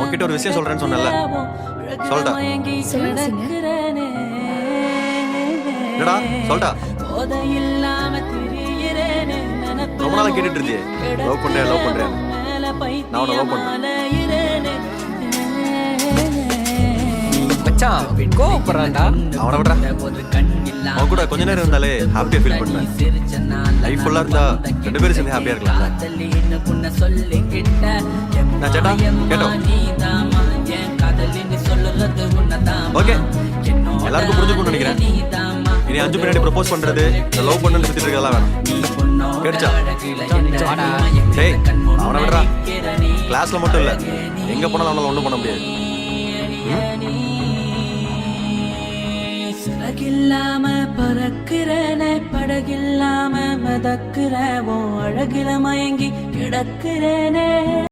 உன்கிட்ட ஒரு விஷயம் சொல்றேன்னு சொன்னல, சொல்டா. என்னடா சொல்டா. ரொம்ப நாளா கேட்டுட்டு இருந்தியே, லவ் பண்றேன் நான் உன்னை லவ் பண்றேன். மச்சான் கோவப்படுறான்டா. அவனை விடுறா. அவன் கூட கொஞ்ச நேரம் இருந்தாலே ஹாப்பியா ஃபீல் பண்ணுவேன். லைஃப் ஃபுல்லா இருந்தா ரெண்டு பேரும் சேர்ந்து ஹாப்பியா இருக்கலாம்ல. நான் சேட்டா கேட்டோம். ஓகே, எல்லாருக்கும் புரிஞ்சுக்கணும்னு நினைக்கிறேன். இனி 5 பின்னாடி ப்ரப்போஸ் பண்றது, இந்த லவ் பண்ணு சுத்திட்டு இருக்கலாம் வேணும். கேட்டுச்சா? டேய், அவனை விடுறா. கிளாஸ்ல மட்டும் இல்ல, எங்க போனாலும் அவனால ஒண்ணும் பண்ண முடியாது. சிறகில்லாம பறக்கிறனே, படகில்லாம மதக்கிறவோ, அழகில மயங்கி கிடக்கிறனே.